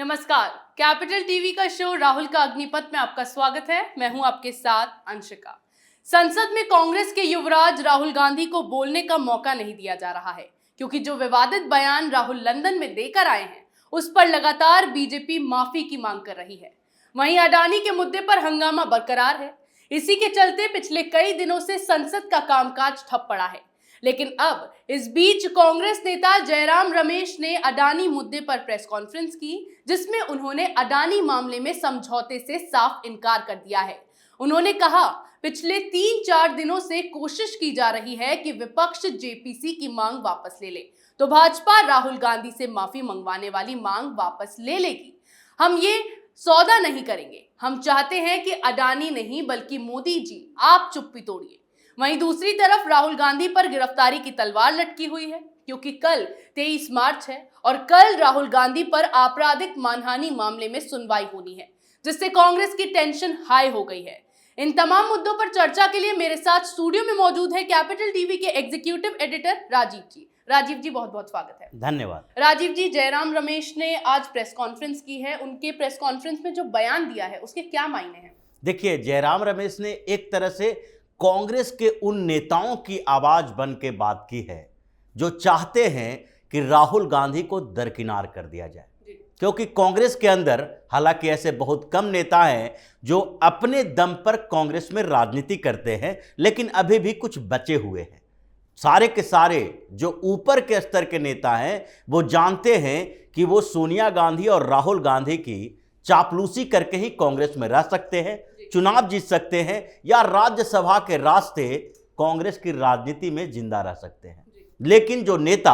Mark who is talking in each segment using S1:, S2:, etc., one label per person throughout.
S1: नमस्कार। Capital TV का show Rahul का अग्निपथ में आपका स्वागत है। मैं हूं आपके साथ अंशिका। संसद में कांग्रेस के युवराज राहुल गांधी को बोलने का मौका नहीं दिया जा रहा है, क्योंकि जो विवादित बयान राहुल लंदन में देकर आए हैं उस पर लगातार बीजेपी माफी की मांग कर रही है। वहीं अडानी के मुद्दे पर हंगामा बरकरार है। इसी के चलते पिछले कई दिनों से संसद का कामकाज ठप पड़ा है। लेकिन अब इस बीच कांग्रेस नेता जयराम रमेश ने अडानी मुद्दे पर प्रेस कॉन्फ्रेंस की, जिसमें उन्होंने अडानी मामले में समझौते से साफ इनकार कर दिया है। उन्होंने कहा, पिछले 3-4 दिनों से कोशिश की जा रही है कि विपक्ष जेपीसी की मांग वापस ले ले, तो भाजपा राहुल गांधी से माफी मंगवाने वाली मांग वापस ले लेगी। हम ये सौदा नहीं करेंगे। हम चाहते हैं कि अडानी नहीं बल्कि मोदी जी आप चुप्पी तोड़िए। वहीं दूसरी तरफ राहुल गांधी पर गिरफ्तारी की तलवार लटकी हुई है, क्योंकि कल 23 मार्च है और कल राहुल गांधी पर आपराधिक मानहानि मामले में सुनवाई होनी है, जिससे कांग्रेस की टेंशन हाई हो गई है। इन तमाम मुद्दों पर चर्चा के लिए मेरे साथ स्टूडियो में मौजूद है कैपिटल टीवी के एग्जीक्यूटिव एडिटर राजीव जी। राजीव जी, बहुत बहुत स्वागत है।
S2: धन्यवाद।
S1: राजीव जी, जयराम रमेश ने आज प्रेस कॉन्फ्रेंस की है। उनके प्रेस कॉन्फ्रेंस में जो बयान दिया है उसके क्या मायने हैं?
S2: देखिए, जयराम रमेश ने एक तरह से कांग्रेस के उन नेताओं की आवाज बन के बात की है जो चाहते हैं कि राहुल गांधी को दरकिनार कर दिया जाए, क्योंकि कांग्रेस के अंदर हालांकि ऐसे बहुत कम नेता हैं जो अपने दम पर कांग्रेस में राजनीति करते हैं, लेकिन अभी भी कुछ बचे हुए हैं। सारे के सारे जो ऊपर के स्तर के नेता हैं वो जानते हैं कि वो सोनिया गांधी और राहुल गांधी की चापलूसी करके ही कांग्रेस में रह सकते हैं, चुनाव जीत सकते हैं या राज्यसभा के रास्ते कांग्रेस की राजनीति में जिंदा रह सकते हैं। लेकिन जो नेता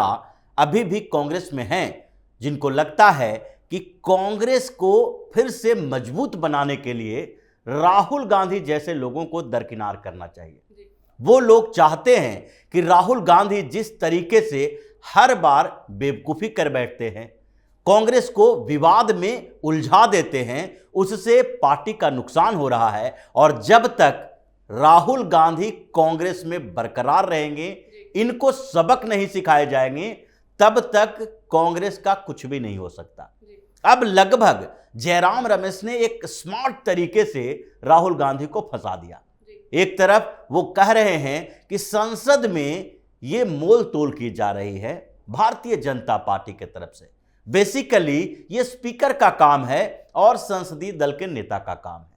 S2: अभी भी कांग्रेस में हैं, जिनको लगता है कि कांग्रेस को फिर से मजबूत बनाने के लिए राहुल गांधी जैसे लोगों को दरकिनार करना चाहिए। वो लोग चाहते हैं कि राहुल गांधी जिस तरीके से हर बार बेवकूफ़ी कर बैठते हैं, कांग्रेस को विवाद में उलझा देते हैं, उससे पार्टी का नुकसान हो रहा है। और जब तक राहुल गांधी कांग्रेस में बरकरार रहेंगे, इनको सबक नहीं सिखाए जाएंगे, तब तक कांग्रेस का कुछ भी नहीं हो सकता। अब लगभग जयराम रमेश ने एक स्मार्ट तरीके से राहुल गांधी को फंसा दिया। एक तरफ वो कह रहे हैं कि संसद में ये मोल तोल की जा रही है भारतीय जनता पार्टी की तरफ से। बेसिकली ये स्पीकर का काम है और संसदीय दल के नेता का काम है,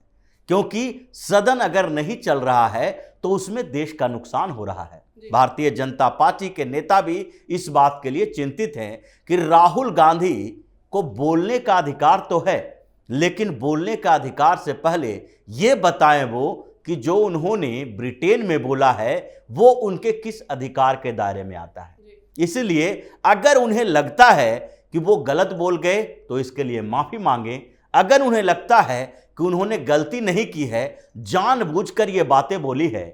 S2: क्योंकि सदन अगर नहीं चल रहा है तो उसमें देश का नुकसान हो रहा है। भारतीय जनता पार्टी के नेता भी इस बात के लिए चिंतित हैं कि राहुल गांधी को बोलने का अधिकार तो है, लेकिन बोलने का अधिकार से पहले ये बताएं वो कि जो उन्होंने ब्रिटेन में बोला है वो उनके किस अधिकार के दायरे में आता है। इसलिए अगर उन्हें लगता है कि वो गलत बोल गए तो इसके लिए माफी मांगे। अगर उन्हें लगता है कि उन्होंने गलती नहीं की है, जानबूझकर ये बातें बोली है,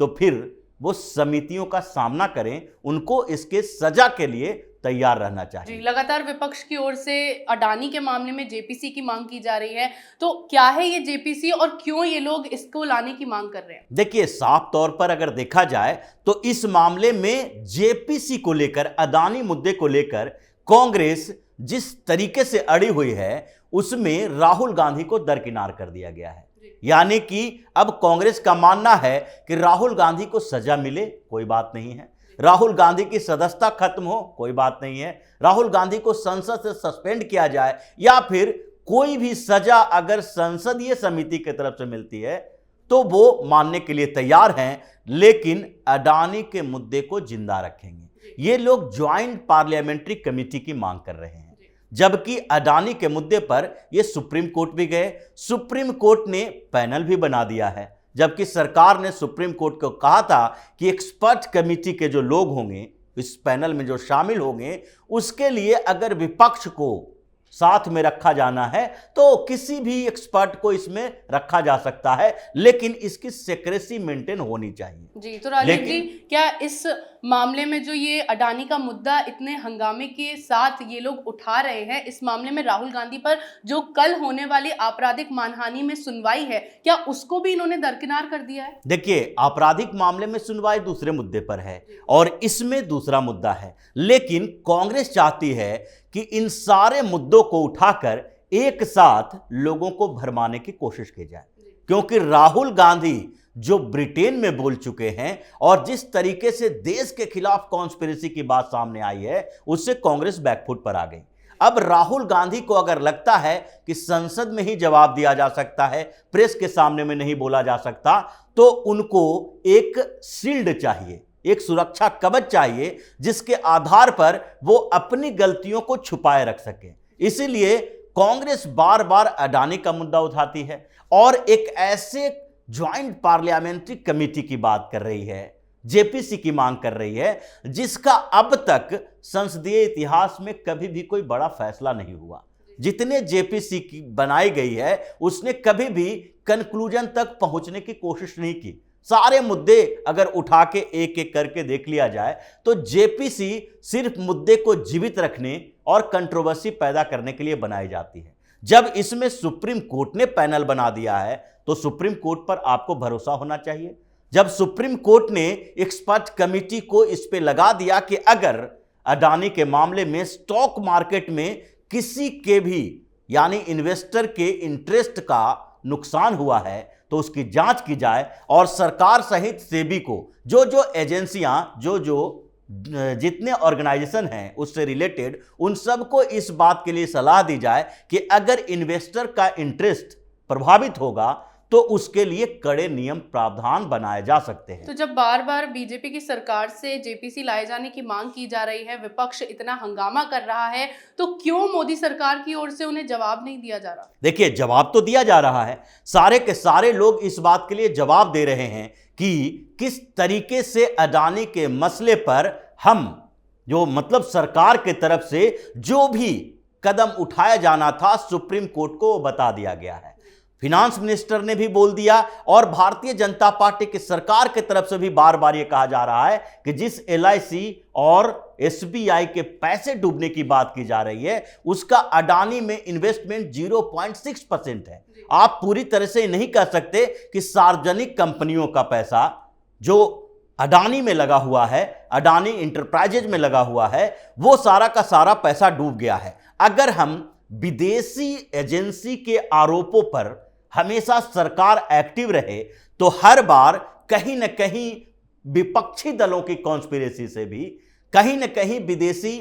S2: तो फिर वो समितियों का सामना करें। उनको इसके सजा के लिए तैयार रहना चाहिए।
S1: लगातार विपक्ष की ओर से अडानी के मामले में जेपीसी की मांग की जा रही है, तो क्या है ये जेपीसी और क्यों ये लोग इसको लाने की मांग कर रहे हैं?
S2: देखिए, साफ तौर पर अगर देखा जाए तो इस मामले में जेपीसी को लेकर, अडानी मुद्दे को लेकर कांग्रेस जिस तरीके से अड़ी हुई है, उसमें राहुल गांधी को दरकिनार कर दिया गया है। यानी कि अब कांग्रेस का मानना है कि राहुल गांधी को सजा मिले कोई बात नहीं है, राहुल गांधी की सदस्यता खत्म हो कोई बात नहीं है, राहुल गांधी को संसद से सस्पेंड किया जाए या फिर कोई भी सजा अगर संसदीय समिति की तरफ से मिलती है तो वो मानने के लिए तैयार हैं, लेकिन अडानी के मुद्दे को जिंदा रखेंगे। ये लोग ज्वाइंट पार्लियामेंट्री कमेटी की मांग कर रहे हैं, जबकि अडानी के मुद्दे पर ये सुप्रीम कोर्ट भी गए। सुप्रीम कोर्ट ने पैनल भी बना दिया है, जबकि सरकार ने सुप्रीम कोर्ट को कहा था कि एक्सपर्ट कमेटी के जो लोग होंगे, इस पैनल में जो शामिल होंगे, उसके लिए अगर विपक्ष को साथ में रखा जाना है तो किसी भी एक्सपर्ट को इसमें रखा जा सकता है, लेकिन इसकी सेक्रेसी मेंटेन होनी चाहिए।
S1: जी, तो राजीव जी, क्या इस मामले में जो ये अडानी का मुद्दा इतने हंगामे के साथ ये लोग उठा रहे हैं, इस मामले में राहुल गांधी पर जो कल होने वाली आपराधिक मानहानि में सुनवाई है, क्या उसको भी इन्होंने दरकिनार कर दिया है?
S2: देखिए, आपराधिक मामले में सुनवाई दूसरे मुद्दे पर है और इसमें दूसरा मुद्दा है, लेकिन कांग्रेस चाहती है कि इन सारे मुद्दों को उठाकर एक साथ लोगों को भरमाने की कोशिश की जाए, क्योंकि राहुल गांधी जो ब्रिटेन में बोल चुके हैं और जिस तरीके से देश के खिलाफ कॉन्स्पिरेसी की बात सामने आई है, उससे कांग्रेस बैकफुट पर आ गई। अब राहुल गांधी को अगर लगता है कि संसद में ही जवाब दिया जा सकता है, प्रेस के सामने में नहीं बोला जा सकता, तो उनको एक शील्ड चाहिए, एक सुरक्षा कवच चाहिए, जिसके आधार पर वो अपनी गलतियों को छुपाए रख सके। इसीलिए कांग्रेस बार बार अडानी का मुद्दा उठाती है और एक ऐसे ज्वाइंट पार्लियामेंट्री कमेटी की बात कर रही है, जेपीसी की मांग कर रही है, जिसका अब तक संसदीय इतिहास में कभी भी कोई बड़ा फैसला नहीं हुआ। जितने जेपीसी की बनाई गई है, उसने कभी भी कंक्लूजन तक पहुंचने की कोशिश नहीं की। सारे मुद्दे अगर उठा के एक एक करके देख लिया जाए तो जेपीसी सिर्फ मुद्दे को जीवित रखने और कंट्रोवर्सी पैदा करने के लिए बनाई जाती है। जब इसमें सुप्रीम कोर्ट ने पैनल बना दिया है तो सुप्रीम कोर्ट पर आपको भरोसा होना चाहिए। जब सुप्रीम कोर्ट ने एक्सपर्ट कमेटी को इस पे लगा दिया कि अगर अडानी के मामले में स्टॉक मार्केट में किसी के भी यानी इन्वेस्टर के इंटरेस्ट का नुकसान हुआ है तो उसकी जांच की जाए और सरकार सहित सेबी को जो एजेंसियां जितने ऑर्गेनाइजेशन हैं उससे रिलेटेड उन सबको इस बात के लिए सलाह दी जाए कि अगर इन्वेस्टर का इंटरेस्ट प्रभावित होगा तो उसके लिए कड़े नियम प्रावधान बनाए जा सकते हैं।
S1: तो जब बार बार बीजेपी की सरकार से जेपीसी लाए जाने की मांग की जा रही है, विपक्ष इतना हंगामा कर रहा है, तो क्यों मोदी सरकार की ओर से उन्हें जवाब नहीं दिया जा रहा? देखिए,
S2: जवाब तो दिया जा रहा है। सारे के सारे लोग इस बात के लिए जवाब दे रहे हैं कि किस तरीके से अडानी के मसले पर हम सरकार के तरफ से जो भी कदम उठाया जाना था सुप्रीम कोर्ट को बता दिया गया है। फिनांस मिनिस्टर ने भी बोल दिया और भारतीय जनता पार्टी की सरकार की तरफ से भी बार बार यह कहा जा रहा है कि जिस एलआईसी और एसबीआई के पैसे डूबने की बात की जा रही है उसका अडानी में इन्वेस्टमेंट 0.6% है। आप पूरी तरह से नहीं कह सकते कि सार्वजनिक कंपनियों का पैसा जो अडानी में लगा हुआ है, अडानी इंटरप्राइजेज में लगा हुआ है, वो सारा का सारा पैसा डूब गया है। अगर हम विदेशी एजेंसी के आरोपों पर हमेशा सरकार एक्टिव रहे तो हर बार कहीं न कहीं विपक्षी दलों की कॉन्स्पिरेसी से भी कहीं न कहीं विदेशी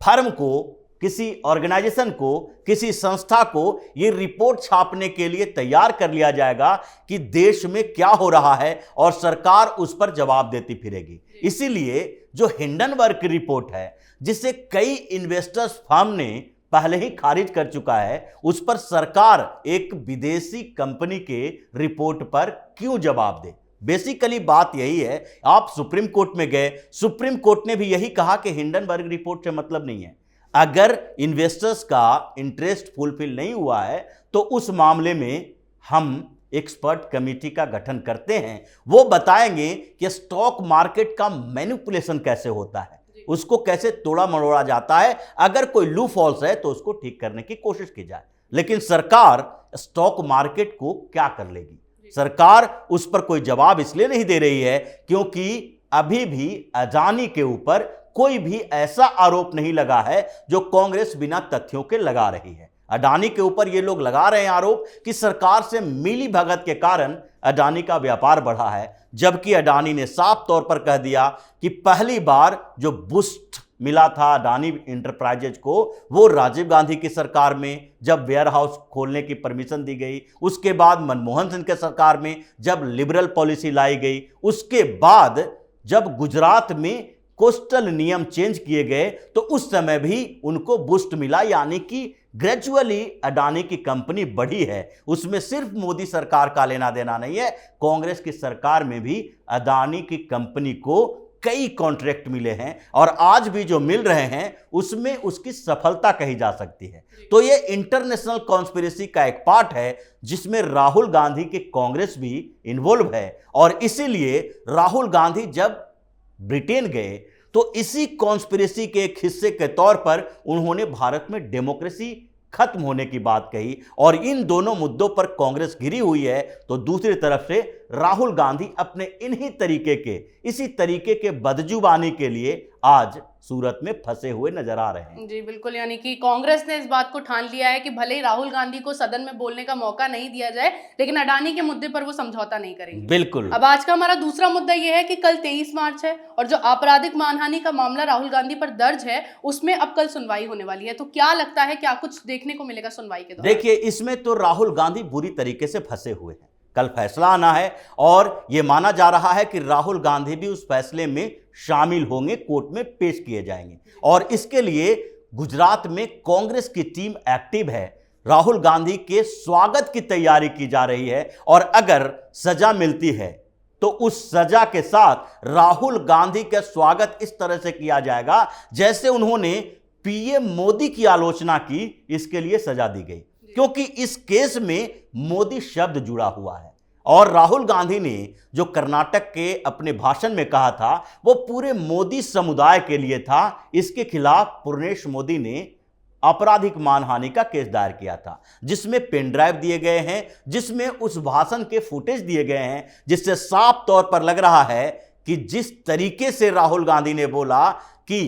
S2: फर्म को, किसी ऑर्गेनाइजेशन को, किसी संस्था को ये रिपोर्ट छापने के लिए तैयार कर लिया जाएगा कि देश में क्या हो रहा है और सरकार उस पर जवाब देती फिरेगी। इसीलिए जो हिंडनबर्ग की रिपोर्ट है, जिसे कई इन्वेस्टर्स फर्म ने पहले ही खारिज कर चुका है, उस पर सरकार एक विदेशी कंपनी के रिपोर्ट पर क्यों जवाब दे? बेसिकली बात यही है। आप सुप्रीम कोर्ट में गए, सुप्रीम कोर्ट ने भी यही कहा कि हिंडनबर्ग रिपोर्ट से मतलब नहीं है। अगर इन्वेस्टर्स का इंटरेस्ट फुलफिल नहीं हुआ है तो उस मामले में हम एक्सपर्ट कमेटी का गठन करते हैं। वो बताएंगे कि स्टॉक मार्केट का मैनिपुलेशन कैसे होता है, उसको कैसे तोड़ा मरोड़ा जाता है, अगर कोई लू फॉल्स है तो उसको ठीक करने की कोशिश की जाए। लेकिन सरकार स्टॉक मार्केट को क्या कर लेगी? सरकार उस पर कोई जवाब इसलिए नहीं दे रही है क्योंकि अभी भी अडानी के ऊपर कोई भी ऐसा आरोप नहीं लगा है जो कांग्रेस बिना तथ्यों के लगा रही है। अडानी के ऊपर ये लोग लगा रहे हैं आरोप कि सरकार से मिली भगत के कारण अडानी का व्यापार बढ़ा है, जबकि अडानी ने साफ तौर पर कह दिया कि पहली बार जो बूस्ट मिला था अडानी इंटरप्राइजेज को वो राजीव गांधी की सरकार में, जब वेयर हाउस खोलने की परमिशन दी गई, उसके बाद मनमोहन सिंह के सरकार में जब लिबरल पॉलिसी लाई गई, उसके बाद जब गुजरात में कोस्टल नियम चेंज किए गए तो उस समय भी उनको बूस्ट मिला। यानी कि ग्रेजुअली अडानी की कंपनी बढ़ी है। उसमें सिर्फ मोदी सरकार का लेना देना नहीं है, कांग्रेस की सरकार में भी अडानी की कंपनी को कई कॉन्ट्रैक्ट मिले हैं और आज भी जो मिल रहे हैं उसमें उसकी सफलता कही जा सकती है। तो ये इंटरनेशनल कॉन्स्पिरेसी का एक पार्ट है जिसमें राहुल गांधी की कांग्रेस भी इन्वॉल्व है और इसीलिए राहुल गांधी जब ब्रिटेन गए तो इसी कॉन्स्पिरेसी के एक हिस्से के तौर पर उन्होंने भारत में डेमोक्रेसी खत्म होने की बात कही और इन दोनों मुद्दों पर कांग्रेस घिरी हुई है तो दूसरी तरफ से राहुल गांधी अपने इसी तरीके के बदजुबानी के लिए आज सूरत में फंसे हुए नजर आ रहे हैं।
S1: जी बिल्कुल, यानी कि कांग्रेस ने इस बात को ठान लिया है कि भले ही राहुल गांधी को सदन में बोलने का मौका नहीं दिया जाए, लेकिन अडानी के मुद्दे पर वो समझौता नहीं करेंगे।
S2: बिल्कुल।
S1: अब आज का हमारा दूसरा मुद्दा यह है कि कल 23 मार्च है और जो आपराधिक मानहानि का मामला राहुल गांधी पर दर्ज है उसमें अब कल सुनवाई होने वाली है। तो क्या लगता है, क्या कुछ देखने को मिलेगा सुनवाई के दौरान?
S2: देखिए, इसमें तो राहुल गांधी बुरी तरीके से फंसे हुए हैं। कल फैसला आना है और यह माना जा रहा है कि राहुल गांधी भी उस फैसले में शामिल होंगे, कोर्ट में पेश किए जाएंगे और इसके लिए गुजरात में कांग्रेस की टीम एक्टिव है। राहुल गांधी के स्वागत की तैयारी की जा रही है और अगर सजा मिलती है तो उस सजा के साथ राहुल गांधी का स्वागत इस तरह से किया जाएगा जैसे उन्होंने पीएम मोदी की आलोचना की, इसके लिए सजा दी गई क्योंकि इस केस में मोदी शब्द जुड़ा हुआ है। और राहुल गांधी ने जो कर्नाटक के अपने भाषण में कहा था वो पूरे मोदी समुदाय के लिए था। इसके खिलाफ पूर्णेश मोदी ने आपराधिक मानहानि का केस दायर किया था जिसमें पेन ड्राइव दिए गए हैं, जिसमें उस भाषण के फुटेज दिए गए हैं, जिससे साफ तौर पर लग रहा है कि जिस तरीके से राहुल गांधी ने बोला कि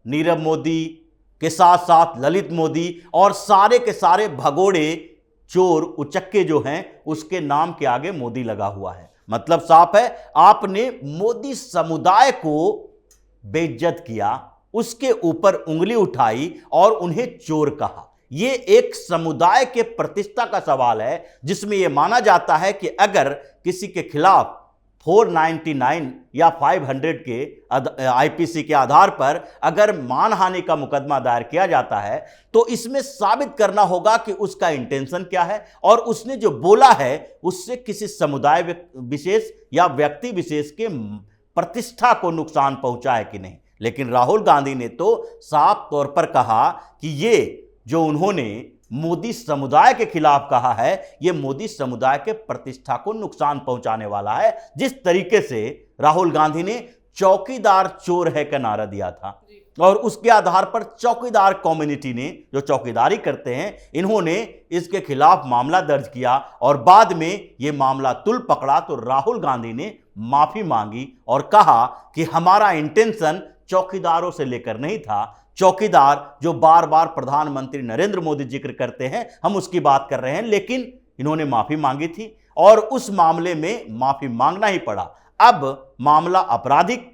S2: नीरव मोदी के साथ साथ ललित मोदी और सारे के सारे भगोड़े चोर उचक्के जो हैं उसके नाम के आगे मोदी लगा हुआ है। मतलब साफ है, आपने मोदी समुदाय को बेइज्जत किया, उसके ऊपर उंगली उठाई और उन्हें चोर कहा। यह एक समुदाय के प्रतिष्ठा का सवाल है जिसमें यह माना जाता है कि अगर किसी के खिलाफ 499 या 500 के आईपीसी के आधार पर अगर मानहानि का मुकदमा दायर किया जाता है तो इसमें साबित करना होगा कि उसका इंटेंशन क्या है और उसने जो बोला है उससे किसी समुदाय विशेष या व्यक्ति विशेष के प्रतिष्ठा को नुकसान पहुंचा है कि नहीं। लेकिन राहुल गांधी ने तो साफ तौर पर कहा कि ये जो उन्होंने मोदी समुदाय के खिलाफ कहा है ये मोदी समुदाय के प्रतिष्ठा को नुकसान पहुंचाने वाला है। जिस तरीके से राहुल गांधी ने चौकीदार चोर है का नारा दिया था और उसके आधार पर चौकीदार कम्युनिटी ने, जो चौकीदारी करते हैं, इन्होंने इसके खिलाफ मामला दर्ज किया और बाद में ये मामला तुल पकड़ा तो राहुल गांधी ने माफी मांगी और कहा कि हमारा इंटेंशन चौकीदारों से लेकर नहीं था। चौकीदार जो बार बार प्रधानमंत्री नरेंद्र मोदी जिक्र करते हैं, हम उसकी बात कर रहे हैं, लेकिन इन्होंने माफी मांगी थी और उस मामले में माफी मांगना ही पड़ा। अब मामला आपराधिक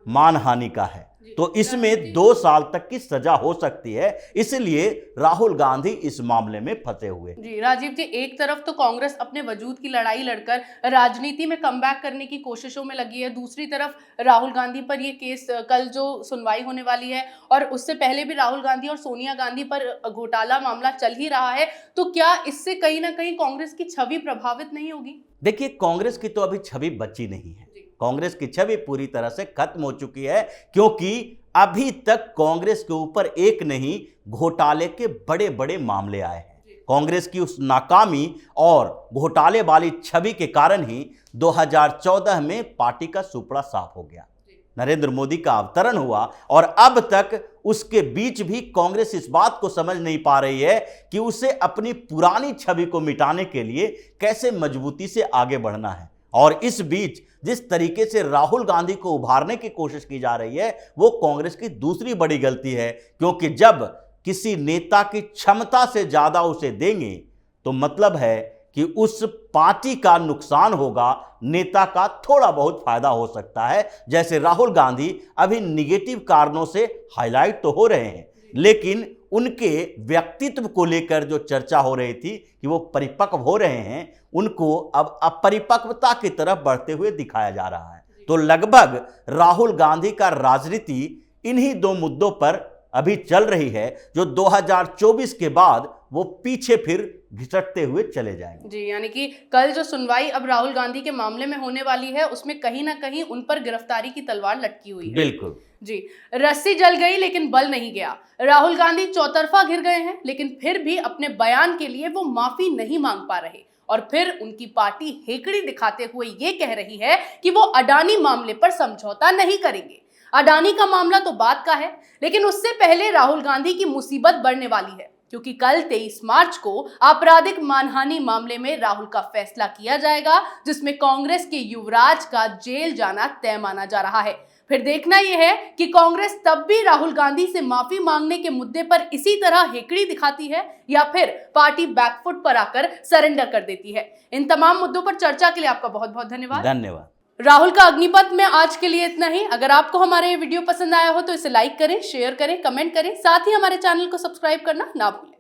S2: मानहानि का है तो इसमें 2 साल तक की सजा हो सकती है, इसलिए राहुल गांधी इस मामले में फंसे हुए।
S1: जी राजीव जी, एक तरफ तो कांग्रेस अपने वजूद की लड़ाई लड़कर राजनीति में कमबैक करने की कोशिशों में लगी है, दूसरी तरफ राहुल गांधी पर ये केस कल जो सुनवाई होने वाली है और उससे पहले भी राहुल गांधी और सोनिया गांधी पर घोटाला मामला चल ही रहा है, तो क्या इससे कहीं ना कहीं कांग्रेस की छवि प्रभावित नहीं होगी?
S2: देखिए, कांग्रेस की तो अभी छवि बची नहीं है। कांग्रेस की छवि पूरी तरह से खत्म हो चुकी है क्योंकि अभी तक कांग्रेस के ऊपर एक नहीं घोटाले के बड़े बड़े मामले आए हैं। कांग्रेस की उस नाकामी और घोटाले वाली छवि के कारण ही 2014 में पार्टी का सुपड़ा साफ हो गया, नरेंद्र मोदी का अवतरण हुआ और अब तक उसके बीच भी कांग्रेस इस बात को समझ नहीं पा रही है कि उसे अपनी पुरानी छवि को मिटाने के लिए कैसे मजबूती से आगे बढ़ना है। और इस बीच जिस तरीके से राहुल गांधी को उभारने की कोशिश की जा रही है वो कांग्रेस की दूसरी बड़ी गलती है, क्योंकि जब किसी नेता की क्षमता से ज्यादा उसे देंगे तो मतलब है कि उस पार्टी का नुकसान होगा, नेता का थोड़ा बहुत फायदा हो सकता है। जैसे राहुल गांधी अभी निगेटिव कारणों से हाईलाइट तो हो रहे हैं, लेकिन उनके व्यक्तित्व को लेकर जो चर्चा हो रही थी कि वो परिपक्व हो रहे हैं, उनको अब अपरिपक्वता की तरफ बढ़ते हुए दिखाया जा रहा है। तो लगभग राहुल गांधी का राजनीति इन्हीं 2 मुद्दों पर अभी चल रही है जो 2024 के बाद वो पीछे फिर घिसटते हुए चले जाएंगे।
S1: जी, यानी कि कल जो सुनवाई अब राहुल गांधी के मामले में होने वाली है उसमें कहीं ना कहीं उन पर गिरफ्तारी की तलवार लटकी हुई है।
S2: बिल्कुल
S1: जी, रस्सी जल गई लेकिन बल नहीं गया। राहुल गांधी चौतरफा घिर गए हैं, लेकिन फिर भी अपने बयान के लिए वो माफी नहीं मांग पा रहे और फिर उनकी पार्टी हेकड़ी दिखाते हुए ये कह रही है कि वो अडानी मामले पर समझौता नहीं करेंगे। अडानी का मामला तो बात का है, लेकिन उससे पहले राहुल गांधी की मुसीबत बढ़ने वाली है। क्योंकि कल 23 मार्च को आपराधिक मानहानि मामले में राहुल का फैसला किया जाएगा, जिसमें कांग्रेस के युवराज का जेल जाना तय माना जा रहा है। फिर देखना यह है कि कांग्रेस तब भी राहुल गांधी से माफी मांगने के मुद्दे पर इसी तरह हेकड़ी दिखाती है या फिर पार्टी बैकफुट पर आकर सरेंडर कर देती है। इन तमाम मुद्दों पर चर्चा के लिए आपका बहुत बहुत धन्यवाद। राहुल का अग्निपथ में आज के लिए इतना ही। अगर आपको हमारा ये वीडियो पसंद आया हो तो इसे लाइक करें, शेयर करें, कमेंट करें, साथ ही हमारे चैनल को सब्सक्राइब करना ना भूलें।